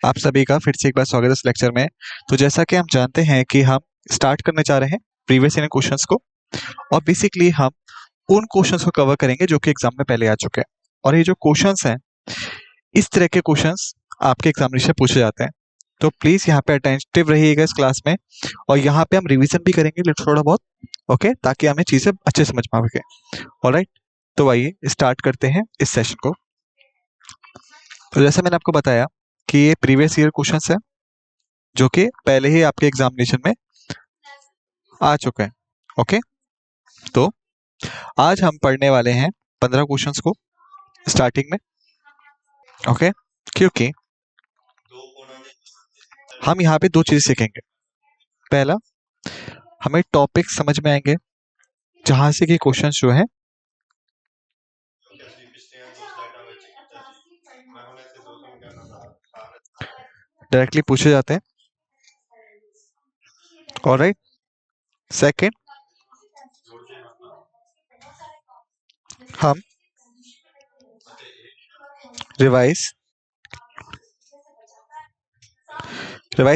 आप सभी का फिर से एक बार स्वागत है इस लेक्चर में। तो जैसा कि हम जानते हैं कि हम स्टार्ट करने जा रहे हैं प्रीवियस ईयर क्वेश्चंस को, और बेसिकली हम उन क्वेश्चंस को कवर करेंगे जो कि एग्जाम में पहले आ चुके हैं। और ये जो क्वेश्चंस हैं, इस तरह के क्वेश्चंस आपके एग्जामिनेशन में पूछे जाते हैं। तो प्लीज यहाँ पे अटेंटिव रहिएगा इस क्लास में, और यहाँ पे हम रिवीजन भी करेंगे थोड़ा बहुत, ओके, ताकि हमें चीजें अच्छे समझ में आ सके। ऑलराइट, तो आइए स्टार्ट करते हैं इस सेशन को। तो जैसा मैंने आपको बताया कि ये प्रीवियस ईयर क्वेश्चंस है जो कि पहले ही आपके एग्जामिनेशन में आ चुके हैं। ओके, तो आज हम पढ़ने वाले हैं 15 क्वेश्चंस को स्टार्टिंग में। ओके, क्योंकि हम यहाँ पे दो चीजें सीखेंगे। पहला, हमें टॉपिक समझ में आएंगे जहां से कि क्वेश्चंस जो है डायरेक्टली पूछे जाते हैं। ऑलराइट, सेकंड, हम रिवाइज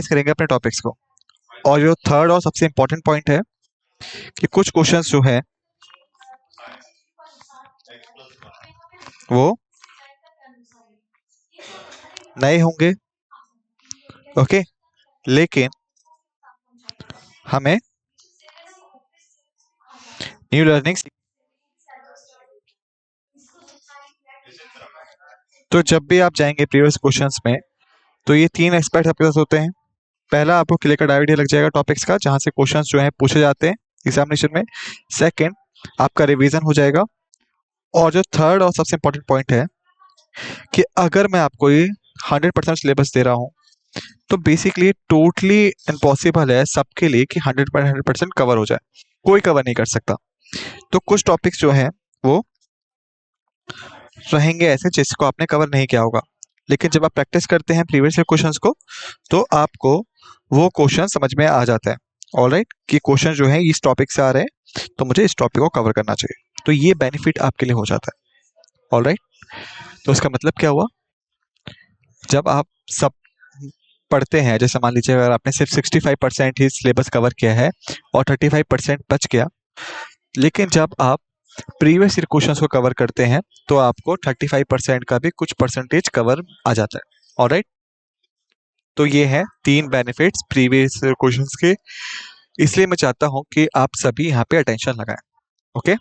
करेंगे अपने टॉपिक्स को। और जो थर्ड और सबसे इंपॉर्टेंट पॉइंट है कि कुछ क्वेश्चंस जो है वो नए होंगे, ओके, लेकिन हमें न्यू लर्निंग। तो जब भी आप जाएंगे प्रीवियस क्वेश्चंस में, तो ये तीन एस्पेक्ट आपके पास होते हैं। पहला, आपको क्लियर कट आइडिया लग जाएगा टॉपिक्स का जहां से क्वेश्चंस जो है पूछे जाते हैं एग्जामिनेशन में। सेकंड, आपका रिवीजन हो जाएगा। और जो थर्ड और सबसे इंपॉर्टेंट पॉइंट है कि अगर मैं आपको ये 100% सिलेबस दे रहा हूँ, तो बेसिकली टोटली इम्पॉसिबल है सबके लिए कि 100% कवर हो जाए। कोई कवर नहीं कर सकता। तो कुछ टॉपिक्स जो है वो रहेंगे ऐसे जिसको आपने कवर नहीं किया होगा, लेकिन जब आप प्रैक्टिस करते हैं प्रीवियस ईयर क्वेश्चंस को, तो आपको वो क्वेश्चन समझ में आ जाता है। ऑलराइट, कि क्वेश्चन जो है इस टॉपिक से आ रहे हैं, तो मुझे इस टॉपिक को कवर करना चाहिए। तो ये बेनिफिट आपके लिए हो जाता है। ऑलराइट, तो इसका मतलब क्या हुआ, जब आप सब पढ़ते हैं, जैसे मान लीजिए अगर आपने सिर्फ 65% ही सिलेबस कवर किया है और 35% बच गया, लेकिन जब आप प्रीवियस ईयर क्वेश्चंस को कवर करते हैं तो आपको 35% का भी कुछ परसेंटेज कवर आ जाता है। ऑलराइट, तो ये है तीन बेनिफिट्स प्रीवियस ईयर क्वेश्चंस के। इसलिए मैं चाहता हूं कि आप सभी यहाँ पे अटेंशन लगाएं। ओके,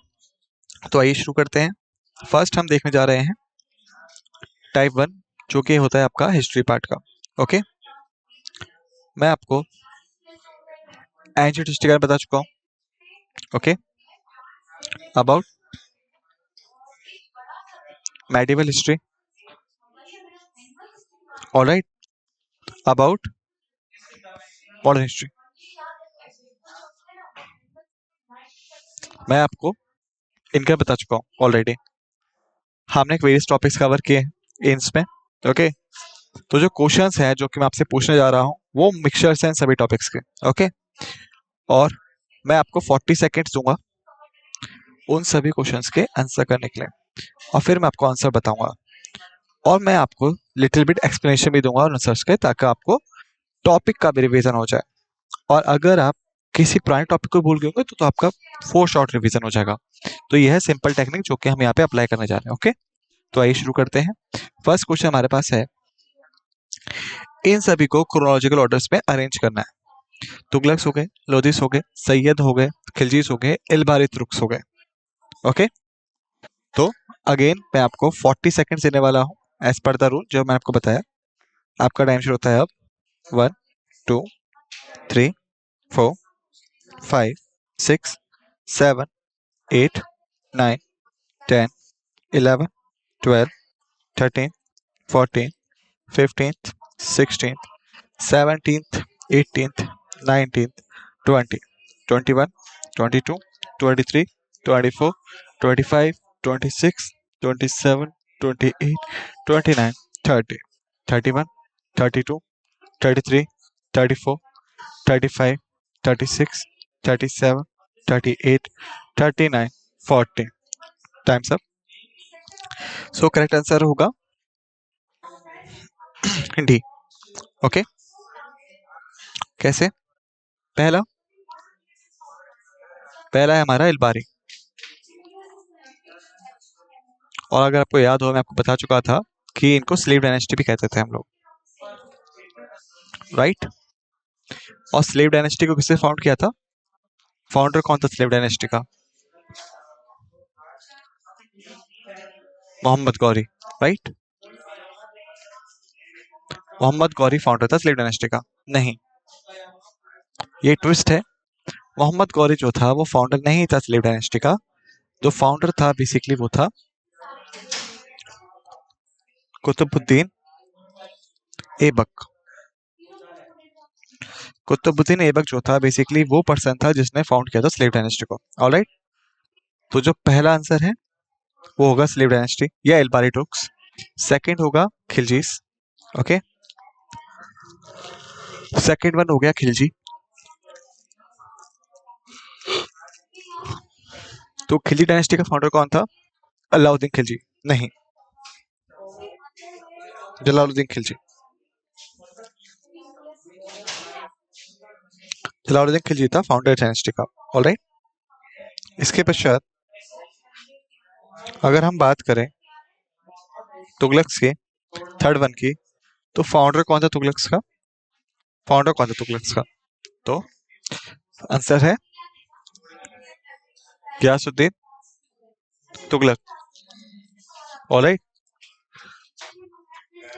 तो आइए शुरू करते हैं। फर्स्ट हम देखने जा रहे हैं टाइप 1, जो कि होता है आपका हिस्ट्री पार्ट का। ओके, मैं आपको एंशिएंट हिस्ट्री का बता चुका हूँ। Okay, about medieval history. Alright, about modern history. मैं आपको इनका बता चुका हूँ ऑलरेडी। हमने वेरियस टॉपिक्स कवर किए हैं एम्स में। ओके, तो जो क्वेश्चंस हैं जो कि मैं आपसे पूछने जा रहा हूँ वो मिक्सचर्स हैं सभी टॉपिक्स के। ओके, और मैं आपको 40 सेकेंड्स दूंगा उन सभी क्वेश्चंस के आंसर करने के लिए, और फिर मैं आपको आंसर बताऊंगा, और मैं आपको लिटिल बिट एक्सप्लेनेशन भी दूंगा आंसर्स के, ताकि आपको टॉपिक का भी रिवीजन हो जाए। और अगर आप किसी पुराने टॉपिक को भूल गए होंगे तो आपका 4 शॉर्ट रिवीजन हो जाएगा। तो यह है सिंपल टेक्निक जो कि हम यहाँ पे अप्लाई करने जा रहे हैं। ओके, तो आइए शुरू करते हैं। फर्स्ट क्वेश्चन हमारे पास है, इन सभी को क्रोनोलॉजिकल ऑर्डर्स में अरेंज करना है। तुगलक्स हो गए, लोदीस हो गए, सैयद हो गए, खिलजीस हो गए, इल्बारी तुर्क्स हो गए। ओके, तो अगेन मैं आपको 40 सेकंड देने वाला हूँ एज पर द रूल जो मैंने आपको बताया। आपका टाइम शुरू होता है अब। 1 2 3 4 5 6 7 8 9 10 11 12 13 14 15th 16th 17th 18th 19th 20 21 22 23 24 25 26 27 28 29 30 31 32 33 34 35 36 37 38 39 40। Times up. So correct answer होगा डी, ओके, कैसे? पहला पहला है हमारा इल्बारी, और अगर आपको याद हो मैं आपको बता चुका था कि इनको स्लेव डायनेस्टी भी कहते थे हम लोग, राइट? और स्लेव डायनेस्टी को किसने फाउंड किया था? फाउंडर कौन था स्लेव डायनेस्टी का? मोहम्मद गौरी, राइट? मोहम्मद गौरी फाउंडर था स्लेव डायनेस्टी का? नहीं, ये ट्विस्ट है। मोहम्मद गौरी जो था वो फाउंडर नहीं था स्लेव डायनेस्टी का। जो फाउंडर था बेसिकली वो था कुतुबुद्दीन ऐबक। कुतुबुद्दीन ऐबक जो था बेसिकली वो पर्सन था जिसने फाउंड किया था स्लेव डायनेस्टी को। ऑलराइट, तो जो पहला आंसर है वो होगा स्लेव डायनेस्टी या इल्बारी टुर्क्स। सेकंड होगा खिलजीस। ओके, सेकंड वन हो गया खिलजी। तो खिलजी डायनेस्टी का फाउंडर कौन था? अलाउद्दीन खिलजी? नहीं, जलालुद्दीन खिलजी। जलालुद्दीन खिलजी था फाउंडर डायनेस्टी का। ऑलराइट, इसके पश्चात अगर हम बात करें तुगलक्स के थर्ड वन की, तो फाउंडर कौन था तुगलक्स का? फाउंडर कौन था तुगलक्स का? तो आंसर है गयासुद्दीन तुगलक। ऑलराइट,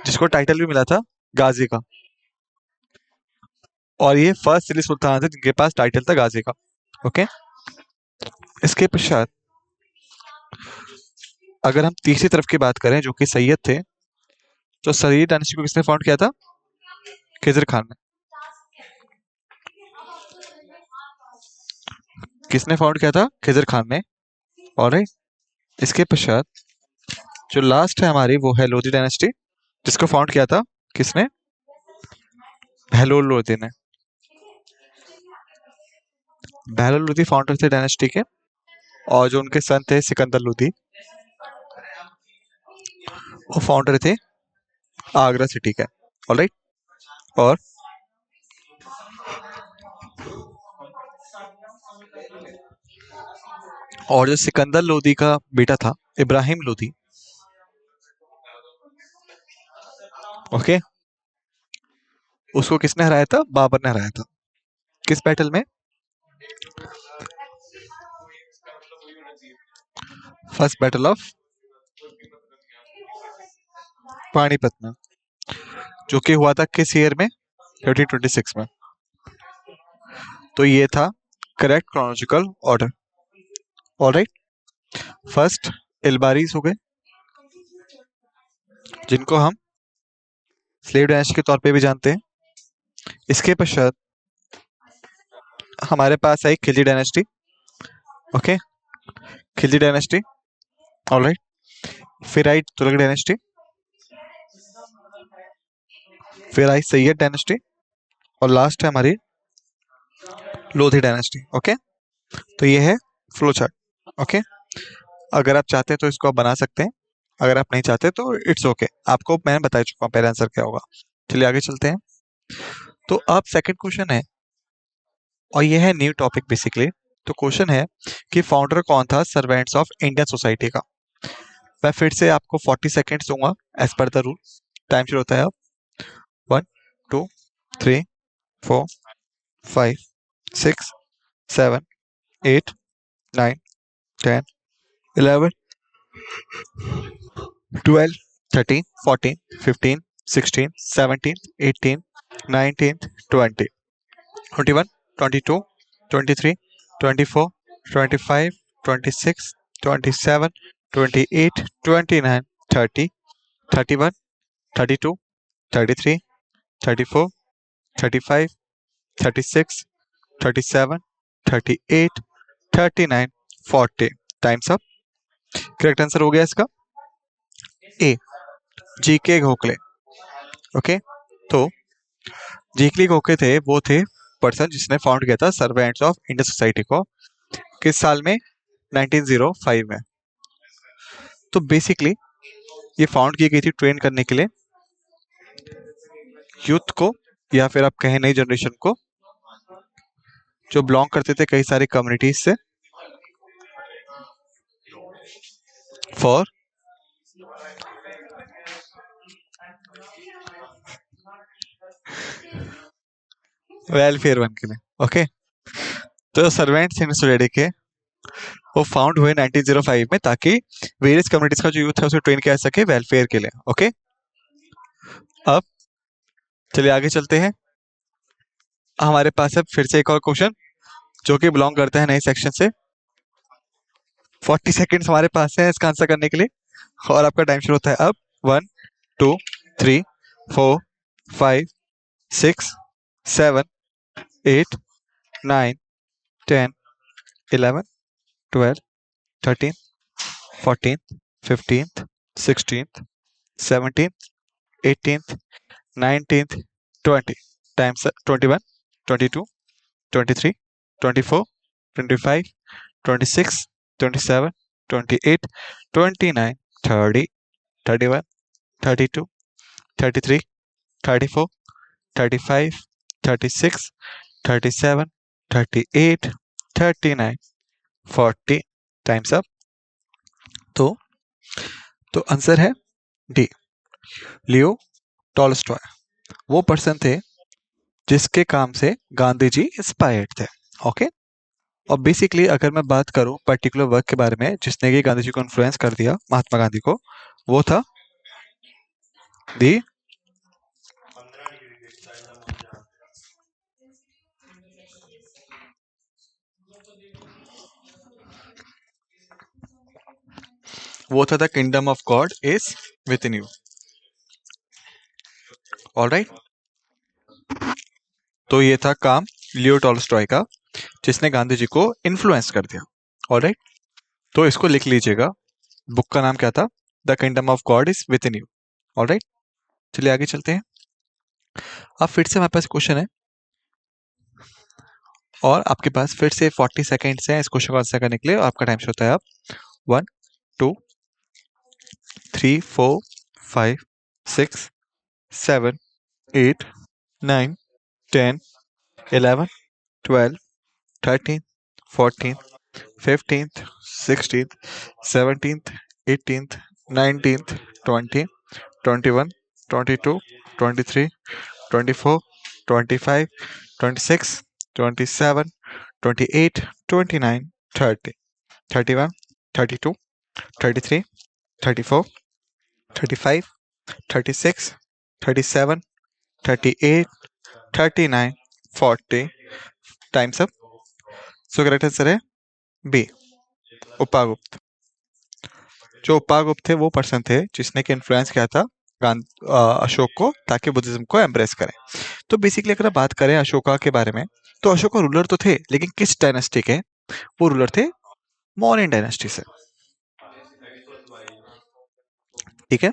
जिसको टाइटल भी मिला था गाजी का, और ये फर्स्ट दिल्ली सुल्तान थे जिनके पास टाइटल था गाजी का। ओके, इसके पश्चात अगर हम तीसरी तरफ की बात करें जो कि सैयद थे, तो सैयद डायनेस्टी को किसने फाउंड किया था? खिजर खान ने। किसने फाउंड किया था? खिजर खान ने। ऑलराइट, इसके पश्चात जो लास्ट है हमारी वो है लोधी डायनेस्टी, जिसको फाउंड किया था किसने? बहलोल लोधी ने। बहलोल लोधी फाउंडर थे डायनेस्टी के, और जो उनके सन थे सिकंदर लोधी, वो फाउंडर थे आगरा सिटी के। ऑलराइट, और जो सिकंदर लोधी का बेटा था इब्राहिम लोधी, ओके, उसको किसने हराया था? बाबर ने हराया था। किस बैटल में? फर्स्ट बैटल ऑफ पानीपत में, जो कि हुआ था किस ईयर में? 1326 में। तो ये था correct chronological order. Alright, first Ilbaris हो गए, जिनको हम स्लेव डायनेस्टी के तौर पे भी जानते हैं। इसके पश्चात हमारे पास आई Khilji dynasty. Okay, Khilji dynasty. Alright, फिर आई तुगलक डायनेस्टी, फिर आई सैयद डायनेस्टी, और लास्ट है हमारी लोधी डायनेस्टी। ओके, तो ये है फ्लो चार्ट। ओके, अगर आप चाहते हैं तो इसको आप बना सकते हैं, अगर आप नहीं चाहते तो इट्स ओके। आपको मैं बता चुका हूँ पहला आंसर क्या होगा। चलिए आगे चलते हैं। तो अब सेकंड क्वेश्चन है, और ये है न्यू टॉपिक बेसिकली। तो क्वेश्चन है कि फाउंडर कौन था सर्वेंट्स ऑफ इंडियन सोसाइटी का? मैं फिर से आपको 40 सेकेंड्स दूंगा as per the rule. Time शुरू होता है अब। 1 2 3 4 5 6 7 8 9 10 11 12 13 14 15 16 17 18 19 20 21 22 23 24 25 26 27 28 29 30 31 32 33 34 35 36 37 38 39 40। Times up. करेक्ट आंसर हो गया इसका ए, जीके गोखले। ओके, तो जीके गोखले थे, वो थे पर्सन जिसने फाउंड किया था सर्वेंट्स ऑफ इंडियन सोसाइटी को। किस साल में? 1905 में। तो बेसिकली ये फाउंड की गई थी ट्रेन करने के लिए यूथ को या फिर आप कहें नई जनरेशन को, जो बिलोंग करते थे कई सारी कम्युनिटीज से, फॉर वेलफेयर वन के लिए। ओके, तो सर्वेंट्स इन सोसाइटी के वो फाउंड हुए 1905 में, ताकि वेरियस कम्युनिटीज का जो यूथ है उसे ट्रेन किया जा सके वेलफेयर के लिए। ओके, अब चलिए आगे चलते हैं। हमारे पास है फिर से एक और क्वेश्चन जो कि बिलोंग करता है नए सेक्शन से। 40 सेकेंड्स हमारे पास है इसका आंसर करने के लिए, और आपका टाइम शुरू होता है अब। 1 2 3 4 5 6 7 8 9 10 11 12 13 14 15 16 17 18 19 20। टाइम्स 21, 22, 23, 24, 25, 26, 27, 28, 29, 30, 31, 32, 33, 34, 35, 36, 37, 38, 39, 40। Times up. तो तो आंसर है डी, लियो टॉलस्टॉय। वो पर्सन थे जिसके काम से गांधी जी इंस्पायर्ड थे। ओके, और बेसिकली अगर मैं बात करूं पर्टिकुलर वर्क के बारे में जिसने कि गांधी जी को इन्फ्लुएंस कर दिया, महात्मा गांधी को, वो था दी वो था the kingdom of God is with in you. Alright, तो ये था काम लियो टॉलस्टॉय का जिसने गांधी जी को इन्फ्लुएंस कर दिया। ऑलराइट, तो इसको लिख लीजिएगा। बुक का नाम क्या था? The kingdom of God is with in you. Alright, चलिए आगे चलते हैं। अब फिर से हमारे पास क्वेश्चन है और आपके पास फिर से 40 सेकेंड्स हैं इस क्वेश्चन को आंसर करने के लिए। आपका टाइम होता है अब 1 2 3 4 5 6 7 8 9 10 11 12 13 14 15th 16th 17th 18th 19th 20 21 22 23 24 25 26 27 28 29 30 31 32 33 34 35 36 37 38 39 40। Times up. So correct answer है बी, उपागुप्त। जो उपागुप्त थे वो पर्सन थे जिसने कि इन्फ्लुएंस किया था अशोक को ताकि बुद्धिज्म को एम्ब्रेस करें। तो बेसिकली अगर बात करें अशोका के बारे में, तो अशोका रूलर तो थे लेकिन किस डायनेस्टी के? वो रूलर थे मौर्यन डायनेस्टी से। ठीक है,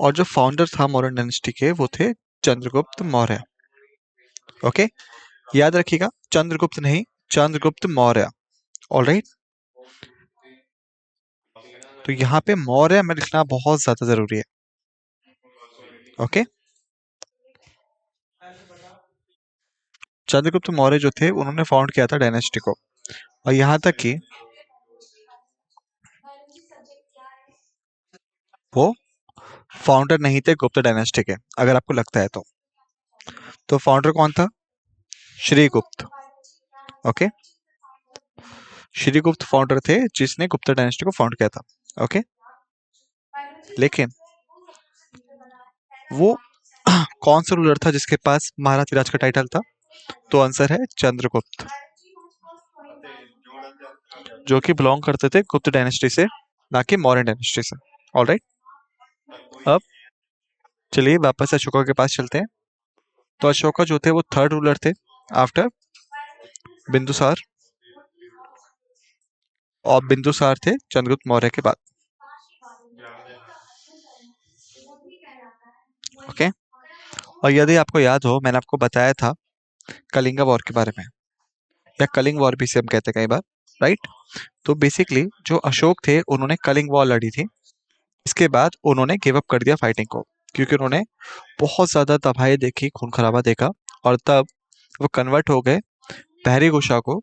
और जो फाउंडर था मौर्यन डायनेस्टी के वो थे चंद्रगुप्त मौर्य। ओके, याद रखिएगा, चंद्रगुप्त नहीं, चंद्रगुप्त मौर्य। ऑलराइट, तो यहाँ पे मौर्य में लिखना बहुत ज्यादा जरूरी है। ओके, चंद्रगुप्त मौर्य जो थे उन्होंने फाउंड किया था डायनेस्टी को, और यहाँ तक कि वो फाउंडर नहीं थे गुप्त डायनेस्टी के, अगर आपको लगता है तो फाउंडर कौन था? श्रीगुप्त। ओके, श्रीगुप्त फाउंडर थे जिसने गुप्त डायनेस्टी को फाउंड किया था। ओके, लेकिन वो कौन सा रूलर था जिसके पास महाराज का टाइटल था? तो आंसर है चंद्रगुप्त, जो कि बिलोंग करते थे गुप्त डायनेस्टी से, ना कि मौर्यन डायनेस्टी से। ऑलराइट, अब चलिए वापस अशोका के पास चलते हैं। तो अशोका जो थे वो थर्ड रूलर थे आफ्टर बिंदुसार, और बिंदुसार थे चंद्रगुप्त मौर्य के बाद। ओके, और यदि आपको याद हो मैंने आपको बताया था कलिंगा वॉर के बारे में, या कलिंग वॉर भी से हम कहते हैं कई बार, राइट? तो बेसिकली जो अशोक थे उन्होंने कलिंग वॉर लड़ी थी, इसके बाद उन्होंने गिव अप कर दिया फाइटिंग को। क्योंकि उन्होंने बहुत ज्यादा तबाही देखी, खून खराबा देखा, और तब वो कन्वर्ट हो गए बहरी गोशा को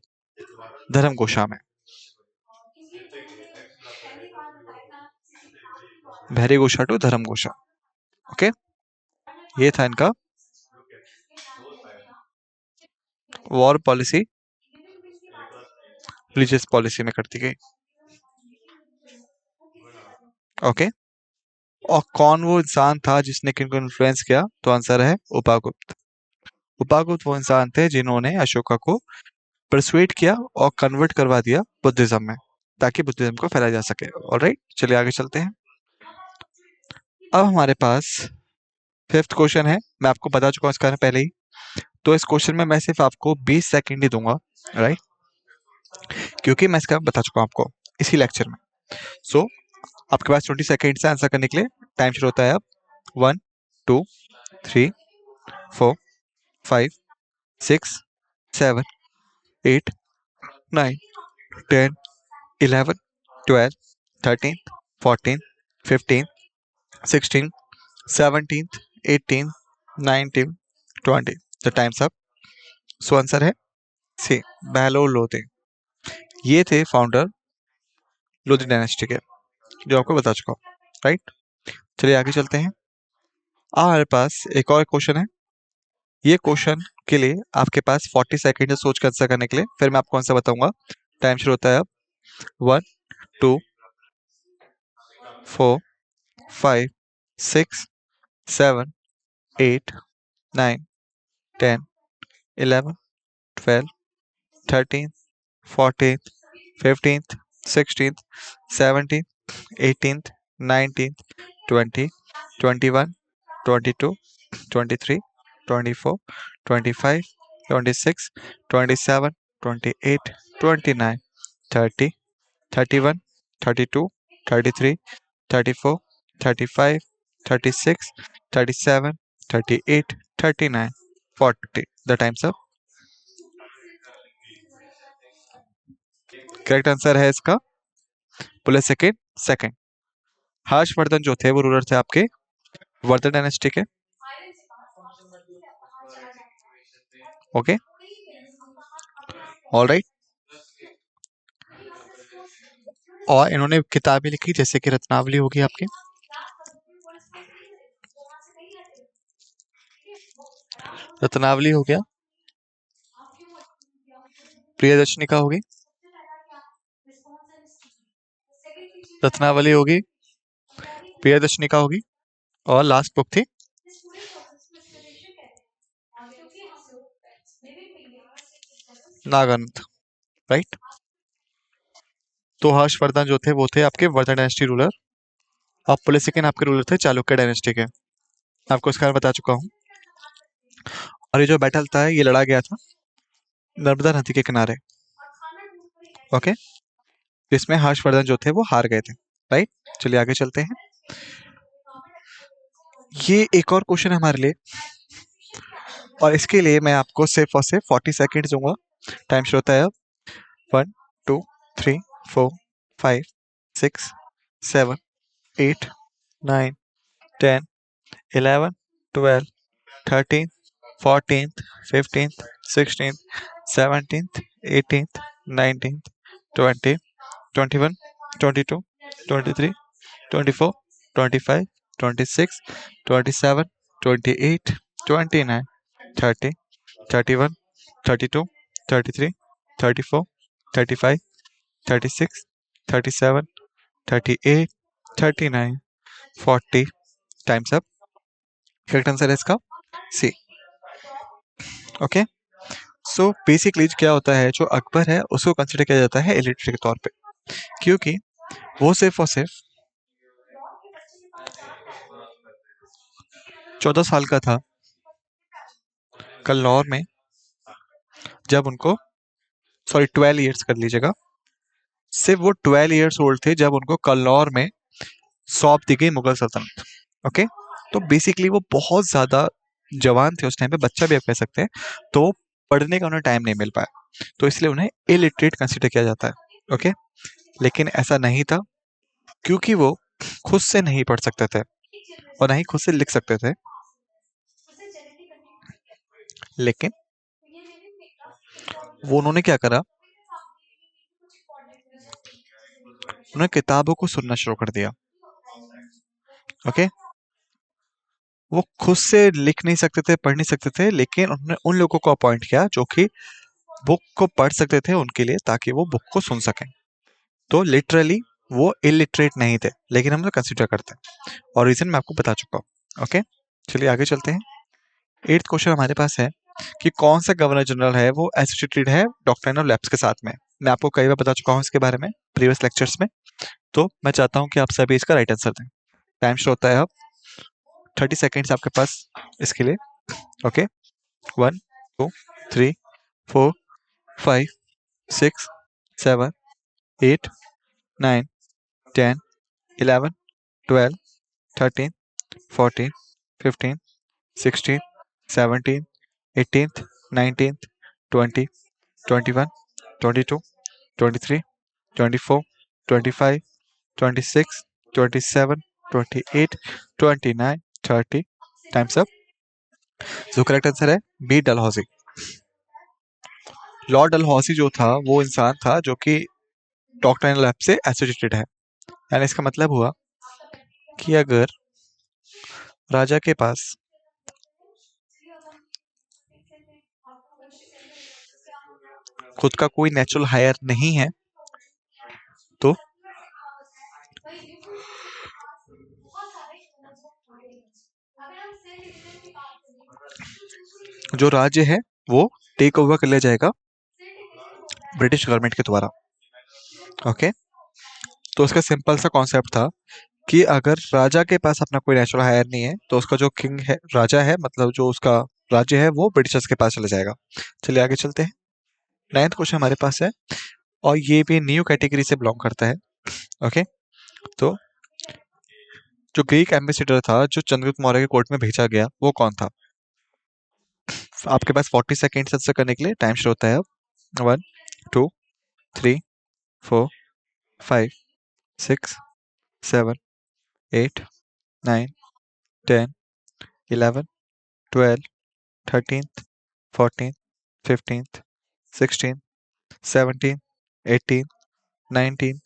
धर्म गोशा में। बहरी गोशा टू धर्म गोशा। ओके, ये था इनका वॉर पॉलिसी रिलीजियस पॉलिसी में करती गई। ओके, और कौन वो इंसान था जिसने किनको इन्फ्लुएंस किया? तो आंसर है उपागुप्त। उपागुप्त वो इंसान थे जिन्होंने अशोका को परसुएट किया और कन्वर्ट करवा दिया बुद्धिज्म में, ताकि बुद्धिज्म को फैलाया जा सके। ऑलराइट, चलिए आगे चलते हैं। अब हमारे पास फिफ्थ क्वेश्चन है। मैं आपको बता चुका हूँ इसका पहले ही, तो इस क्वेश्चन में मैं सिर्फ आपको 20 सेकंड ही दूंगा, राइट, क्योंकि मैं इसका बता चुका हूँ आपको इसी लेक्चर में। सो आपके पास 20 सेकंड से आंसर करने के लिए टाइम शुरू होता है अब। 1 2 3 4 5 6 7 8 9 10 11 12 13 14 15 16 17 18 19 20। The times up. So answer है सी, बहलोल लोधी। ये थे फाउंडर लोधी डायनेस्टी के, जो आपको बता चुका हूँ, राइट। चलिए आगे चलते हैं। हमारे पास एक और क्वेश्चन है। ये क्वेश्चन के लिए आपके पास 40 सेकंड है सोच कर आंसर करने के लिए, फिर मैं आपको आंसर बताऊंगा। टाइम शुरू होता है अब। 1 2 4 5 6 7 8 9 10 11 12 13 14 15 16 17 18 19 20 21 22 23 24 25 26 27 28 29 30 31 32 33 34 35 36 37 38 39 40। The times up. Correct answer है इसका पुलिस सेकंड सेकंड। हर्षवर्धन जो थे वो रूलर थे आपके वर्धन डायनेस्टी के। Okay, all right. और इन्होंने किताबें लिखी जैसे कि रत्नावली होगी आपकी, रत्नावली हो गया, प्रियदर्शनी का होगी, रत्नावली होगी, प्रियदर्शनी का होगी, और लास्ट बुक थी नागानंद, राइट। तो हर्षवर्धन जो थे वो थे आपके वर्धन डायनेस्टी रूलर, और पुलसिकन आपके रूलर थे चालुक्य डायनेस्टी के। आपको इसका बता चुका हूँ। और ये जो बैटल था ये लड़ा गया था नर्मदा नदी के किनारे। ओके, इसमें हर्षवर्धन जो थे वो हार गए थे, राइट। चलिए आगे चलते हैं। ये एक और क्वेश्चन है हमारे लिए, और इसके लिए मैं आपको सिर्फ और सिर्फ 40 सेकेंड दूंगा। टाइम शुरू होता है अब। 1 2 3 4 5 6 7 8 9 10 11 12 13 14 15 16 17 18 19 20 21 22 23 24 25 26 27 28 29 30 31 32 33 34 35 36 37 38 39 40। Times up. करेक्ट आंसर है इसका सी। ओके, सो बेसिकली क्या होता है, जो अकबर है उसको कंसिडर किया जाता है इलिटरेट के तौर पे, क्योंकि वो सिर्फ और सिर्फ 14 साल का था कल्लौर में जब उनको, सॉरी 12 ईयर्स कर लीजिएगा, सिर्फ वो 12 ईयर्स ओल्ड थे जब उनको कल्लौर में सौंप दी गई मुगल सल्तनत। ओके, तो बेसिकली वो बहुत ज्यादा जवान थे उस टाइम पे, बच्चा भी आप कह सकते हैं, तो पढ़ने का उन्हें टाइम नहीं मिल पाया, तो इसलिए उन्हें इलिटरेट कंसिडर किया जाता है। ओके, लेकिन ऐसा नहीं था, क्योंकि वो खुद से नहीं पढ़ सकते थे, और ना ही खुद से लिख सकते थे, लेकिन वो उन्होंने क्या करा, उन्होंने किताबों को सुनना शुरू कर दिया। ओके, वो खुद से लिख नहीं सकते थे, पढ़ नहीं सकते थे, लेकिन उन्होंने उन लोगों को अपॉइंट किया जो कि बुक को पढ़ सकते थे उनके लिए, ताकि वो बुक को सुन सकें। तो लिटरली वो इलिटरेट नहीं थे, लेकिन हम लोग कंसिडर करते हैं, और रीजन मैं आपको बता चुका हूँ। ओके, चलिए आगे चलते हैं। 8th क्वेश्चन हमारे पास है कि कौन सा गवर्नर जनरल है वो एसोसिएटेड है डॉक्ट्रिन ऑफ लैप्स के साथ में। मैं आपको कई बार बता चुका हूँ इसके बारे में प्रीवियस लेक्चर्स में, तो मैं चाहता हूँ कि आप सभी इसका राइट आंसर दें। टाइम शुरू होता है अब, 30 सेकेंड्स आपके पास इसके लिए। Okay, 1 2 3 4 5 6 7 8 9 10 11 12 13 14 15 16 17 18th 19th 20 21 22 23 24 25 26 27 28 29 30। Times up. जो करेक्ट आंसर है बी, डलहौजी। लॉर्ड डलहौजी जो था वो इंसान था जो कि डॉक्ट्रिनल लैब से एसोसिएटेड है। यानी इसका मतलब हुआ कि अगर राजा के पास खुद का कोई नेचुरल हायर नहीं है, तो जो राज्य है वो टेक ओवर कर लिया जाएगा ब्रिटिश गवर्नमेंट के द्वारा। ओके, तो उसका सिंपल सा कॉन्सेप्ट था कि अगर राजा के पास अपना कोई नेचुरल हायर नहीं है, तो उसका जो किंग है, राजा है, मतलब जो उसका राज्य है, वो ब्रिटिशर्स के पास चला जाएगा। चलिए आगे चलते हैं। 9th क्वेश्चन हमारे पास है, और ये भी न्यू कैटेगरी से बिलोंग करता है। ओके, तो जो ग्रीक एम्बेसडर था जो चंद्रगुप्त मौर्य के कोर्ट में भेजा गया, वो कौन था? आपके पास 40 सेकेंड आंसर करने के लिए। टाइम शुरू होता है अब। 1 2 3 4 5 6 7 8 9 10 11 12 13th 14th 15th 16th 17th 18th 19th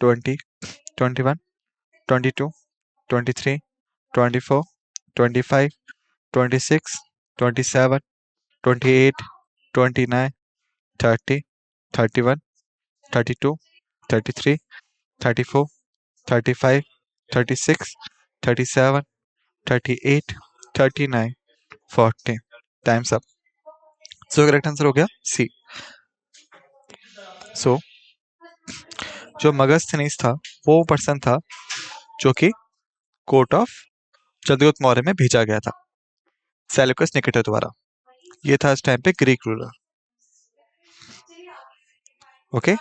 20 21 22 23 24 25 26 27 28 29 30 31 32 33 34 35 36 37 38 39 40। Times up. So correct answer हो गया सी। सो जो मगस्थनीस था वो पर्सन था जो कि कोर्ट ऑफ चंद्रगुप्त मौर्य में भेजा गया था सेल्यूकस निकेटर द्वारा। ये था इस टाइम पे ग्रीक रूलर। ओके,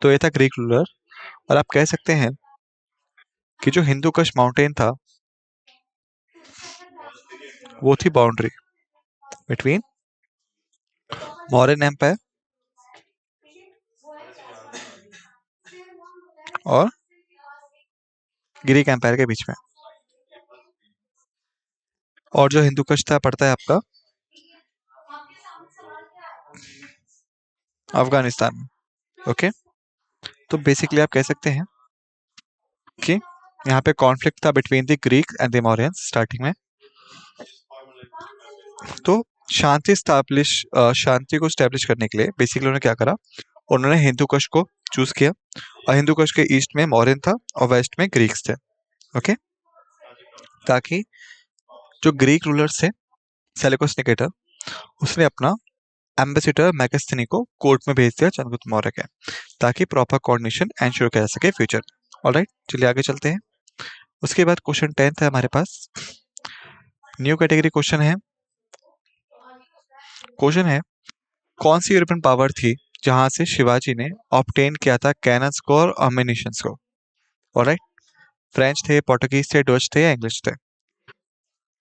तो ये था ग्रीक रूलर। और आप कह सकते हैं कि जो हिंदू कश माउंटेन था वो थी बाउंड्री बिटवीन मौर्यन एम्पायर और ग्रीक एम्पायर के बीच में। और जो हिंदू कश था पड़ता है आपका अफगानिस्तान में। ओके, तो बेसिकली आप कह सकते हैं कि यहाँ पे कॉन्फ्लिक्ट था between the Greek and the Mauryans starting में। तो शांति को स्टैब्लिश करने के लिए बेसिकली उन्होंने क्या करा, उन्होंने हिंदू कुश को चूज किया, और हिंदू कुश के ईस्ट में मौर्यन था और वेस्ट में ग्रीक्स थे। ओके, ताकि जो ग्रीक रूलर्स थे सेल्यूकस निकेटर, उसने अपना एम्बेसडर मैगस्थनी को कोर्ट में भेज दिया चंद्रगुप्त मौर्य के, ताकि प्रॉपर कोऑर्डिनेशन एंश्योर किया जा सके फ्यूचर। ऑलराइट, चलिए आगे चलते हैं। उसके बाद क्वेश्चन 10th है हमारे पास, न्यू कैटेगरी क्वेश्चन है। क्वेश्चन है, कौन सी यूरोपियन पावर थी जहां से शिवाजी ने ऑब्टेन किया था कैनन्स को और अम्यूनिशंस को? ऑलराइट, फ्रेंच थे, पोर्टुगीज थे, डच थे या इंग्लिश थे?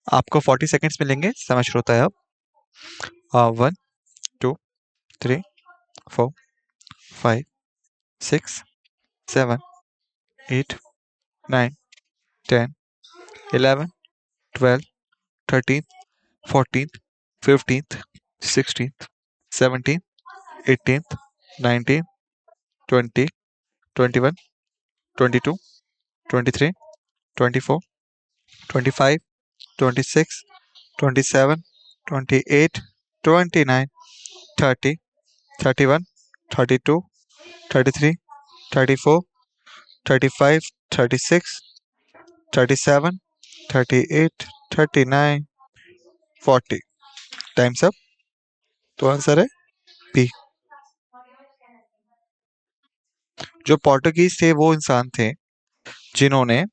आपको 40 सेकंड्स मिलेंगे, समय शुरू होता है अब। 1 2 3 4 5 6 7 8 9 10 11, 12, 13, 14, 15, 16, 17, 18, 19, 20, 21, 22, 23, 24, 25, 26, 27, 28, 29, 30, 31, 32, 33, 34, 35, 36, 37, 38, 39, 40. Times up. तो आंसर है बी। जो पोर्टुगीज थे वो इंसान थे जिन्होंने,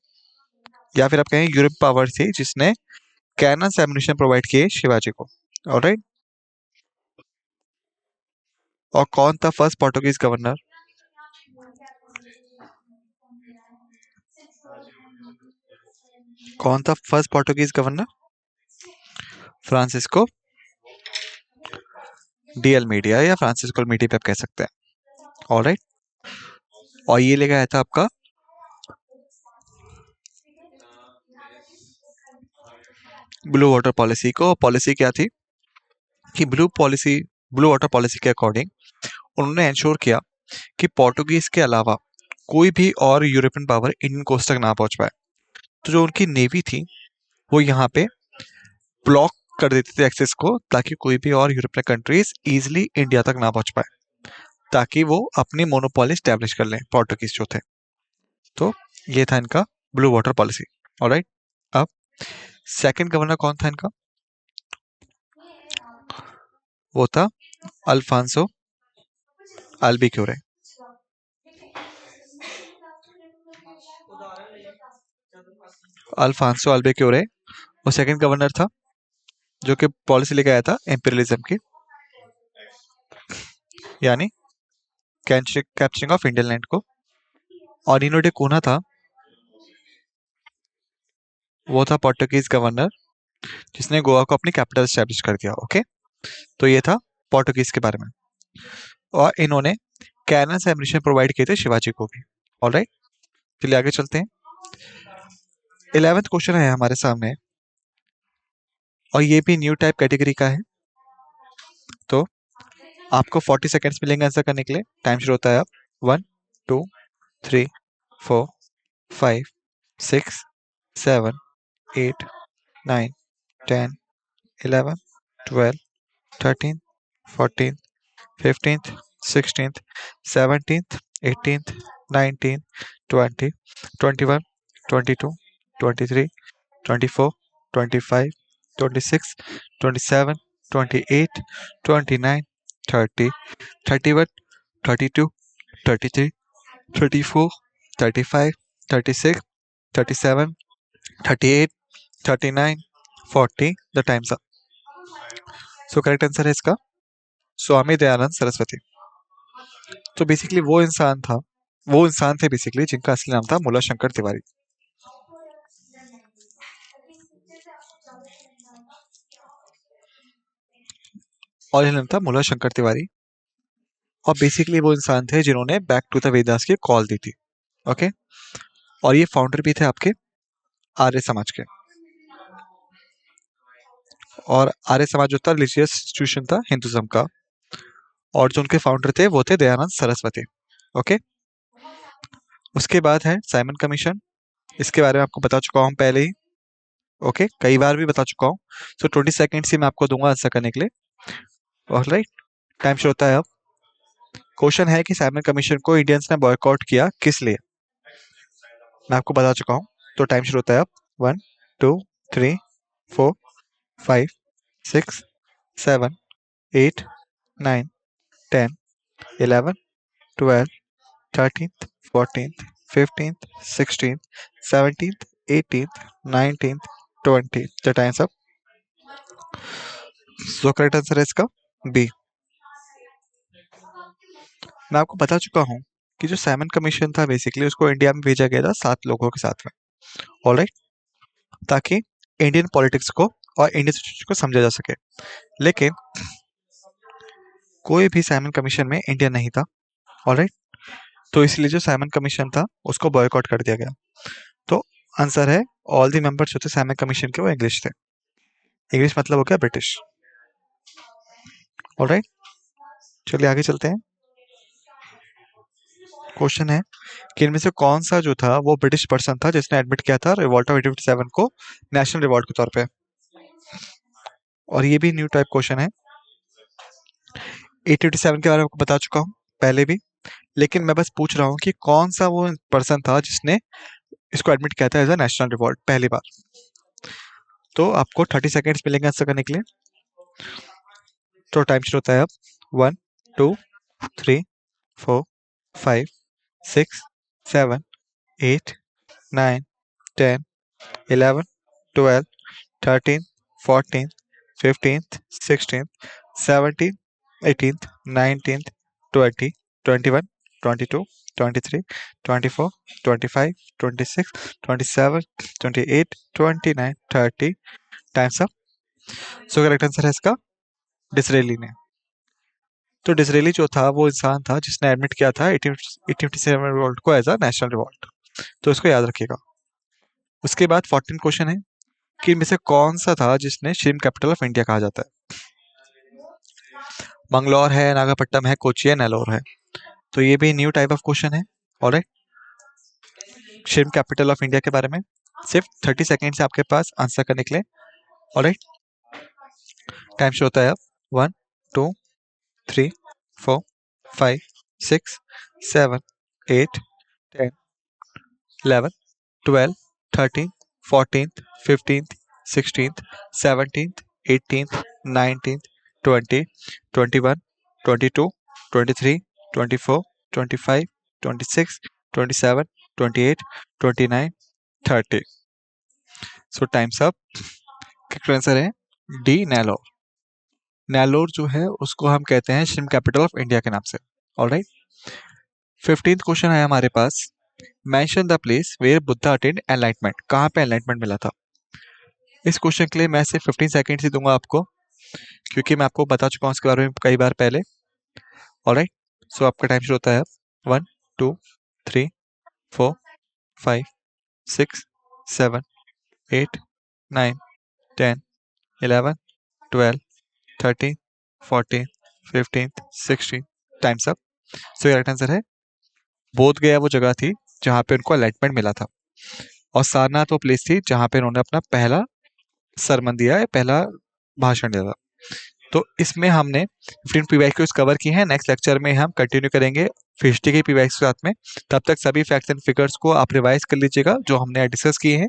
या फिर आप कहें यूरोप पावर थी जिसने कैनन एम्यूनिशन प्रोवाइड किए शिवाजी को। ऑलराइट। और कौन था फर्स्ट पोर्टुगीज गवर्नर? कौन था first Portuguese governor? Francisco de Almeida, या फ्रांसिस्को अल्मीडी पे आप कह सकते हैं। ऑलराइट। और ये लेके आया था आपका ब्लू वाटर पॉलिसी को। पॉलिसी क्या थी कि ब्लू वाटर पॉलिसी के अकॉर्डिंग उन्होंने इंश्योर किया कि पोर्टुगीज के अलावा कोई भी और यूरोपियन पावर इंडियन कोस्ट तक ना पहुंच पाए। तो जो उनकी नेवी थी वो यहाँ पे ब्लॉक कर देती थी एक्सेस को, ताकि कोई भी और यूरोपियन कंट्रीज इजिली इंडिया तक ना पहुंच पाए, ताकि वो अपनी मोनोपोली स्टैब्लिश कर लें पोर्टुगीज जो थे। तो ये था इनका ब्लू वाटर पॉलिसी। ऑलराइट। अब सेकंड गवर्नर कौन था इनका? वो था अल्फांसो अल्बुक्यूरे। अल्फांसो अल्बुक्यूरे वो सेकंड गवर्नर था जो कि पॉलिसी लेके आया था इंपीरियलिज्म की, यानी कैप्चरिंग ऑफ इंडियन लैंड को। और इनो डे कोना था, वो था पोर्टुगीज गवर्नर जिसने गोवा को अपनी कैपिटल स्टैब्लिश कर दिया। ओके। तो ये था पोर्टुगीज के बारे में। और इन्होंने कैनन से एम्यूनिशन प्रोवाइड किए थे शिवाजी को भी। ऑलराइट। चलिए आगे चलते हैं। 11th क्वेश्चन है हमारे सामने, और ये भी न्यू टाइप कैटेगरी का है। तो आपको 40 सेकेंड्स मिलेंगे आंसर करने के लिए। टाइम शुरू होता है अब। 1, 2, 3, 4, 5, 6, 7, 8, 9, 10, 11, 12, 13, 14, 15th, 16th, 17th, 18th, 19th, 20, 21, 22, 23, 24, 25, 26, 27, 28, 29, 30, 31, 32, 33, 34, 35, 36, 37, 38, 39, 40. The time's up. So correct answer है इसका स्वामी दयानंद सरस्वती। तो बेसिकली वो इंसान थे बेसिकली जिनका असली नाम था मुला शंकर तिवारी। और ये नाम था मुला शंकर तिवारी। और बेसिकली वो इंसान थे जिन्होंने बैक टू द वेदास की कॉल दी थी। ओके। और ये फाउंडर भी थे आपके आर्य समाज के। और आर्य समाज जो था रिलीजियस इंस्टीट्यूशन था हिंदुज्म का। और जो उनके फाउंडर थे वो थे दयानंद सरस्वती। ओके। उसके बाद है साइमन कमीशन। इसके बारे में आपको बता चुका हूँ पहले ही। ओके, कई बार भी बता चुका हूँ। सो 20 सेकेंड्स ही मैं आपको दूंगा आंसर करने के लिए। ऑलराइट। टाइम शुरू होता है अब। क्वेश्चन है कि साइमन कमीशन को इंडियंस ने बॉयकॉट किया किस लिए? मैं आपको बता चुका हूँ। तो टाइम शुरू होता है अब। 1, 2, 3, 4, 5, 6, 7, 8, 9, 10, 11, 12, 13th, 14th, 15th, 16th, 17th, 18th, 19th, 20th. The time's up. So correct answer है इसका बी। मैं आपको बता चुका हूँ कि जो साइमन कमीशन था बेसिकली उसको इंडिया में भेजा गया था 7 लोगों के साथ में। ऑलराइट। ताकि इंडियन पॉलिटिक्स को और इंडियन सिचुएशन को समझा जा सके। लेकिन कोई भी साइमन कमीशन में इंडिया नहीं था। ऑलराइट। तो इसलिए जो साइमन कमीशन था उसको बॉयकॉट कर दिया गया। तो आंसर है ऑल दी मेंबर्स जो थे सैमन कमीशन के वो इंग्लिश थे। इंग्लिश मतलब हो गया ब्रिटिश। ऑलराइट, चलिए आगे चलते हैं। क्वेश्चन है कि इनमें से कौन सा जो था वो ब्रिटिश पर्सन था जिसने एडमिट किया था रिवॉल्ट ऑफ 1857 को नेशनल रिवॉल्ट के तौर पे। और ये भी न्यू टाइप क्वेश्चन है। 1857 के बारे में आपको बता चुका हूँ पहले भी, लेकिन मैं बस पूछ रहा हूँ कि कौन सा वो पर्सन था जिसने इसको एडमिट किया था एज अ नेशनल रिवॉल्ट पहली बार। तो आपको 30 सेकेंड्स मिलेंगे आंसर करने के लिए। तो टाइम शुरू होता है अब। 1 2 3 4 5 6 7 8 9 10 11 12 13 14 15 16 17 18 19 20 21 22 23 24 25 26 27 28 29 30। Times up. So correct answer है इसका डिसरेली ने। तो डिसरेली जो था वो इंसान था जिसने एडमिट किया था 1857 रिवॉल्ट को एज अ नेशनल रिवॉल्ट। तो इसको याद रखिएगा। उसके बाद 14 क्वेश्चन है कि इनमें से कौन सा था जिसने श्रिम्प कैपिटल ऑफ इंडिया कहा जाता है। मंगलौर है, नागापट्टनम है, कोची है, नेलोर है। तो ये भी न्यू टाइप ऑफ क्वेश्चन है। Alright, shrimp capital of India के बारे में सिर्फ 30 सेकेंड से आपके पास आंसर करने के लिए। ऑलराइट, टाइम शो होता है अब। 1 2 3 4 5 6 7 8 10 11 12 13 14 15 16 17 18 19 20 21 22 23 24 25 26 27 28 29 30। सो टाइम्स अप। करेक्ट आंसर है डी, नेलोर। नेलोर जो है उसको हम कहते हैं श्रिम्प कैपिटल ऑफ इंडिया के नाम से। ऑलराइट, 15th क्वेश्चन है हमारे पास। Mention the place where Buddha attend enlightenment. कहाँ पे एनलाइटमेंट मिला था। इस क्वेश्चन के लिए मैं सिर्फ 15 सेकेंड्स ही दूंगा आपको, क्योंकि मैं आपको बता चुका हूँ इसके बारे में कई बार पहले। ऑलराइट, सो आपका टाइम शुरू होता है अब। 1 2 3 4 5 6 7 8 9 10 11 12 13 14 15 16। Times up. So correct answer है बोध गया वो जगह थी जहाँ पे उनको अलॉटमेंट मिला था, और सारनाथ वो प्लेस थी जहाँ पे उन्होंने अपना पहला सरमन दिया है, पहला भाषण दिया था। तो इसमें हमने 15 पीवाईक्यूज कवर की हैं। नेक्स्ट लेक्चर में हम कंटिन्यू करेंगे हिस्ट्री के पीवाईक्यूज के साथ में। तब तक सभी फैक्ट्स एंड फिगर्स को आप रिवाइज कर लीजिएगा जो हमने डिस्कस किए हैं,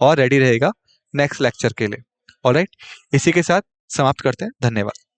और रेडी रहेगा नेक्स्ट लेक्चर के लिए। ऑलराइट, इसी के साथ समाप्त करते हैं। धन्यवाद।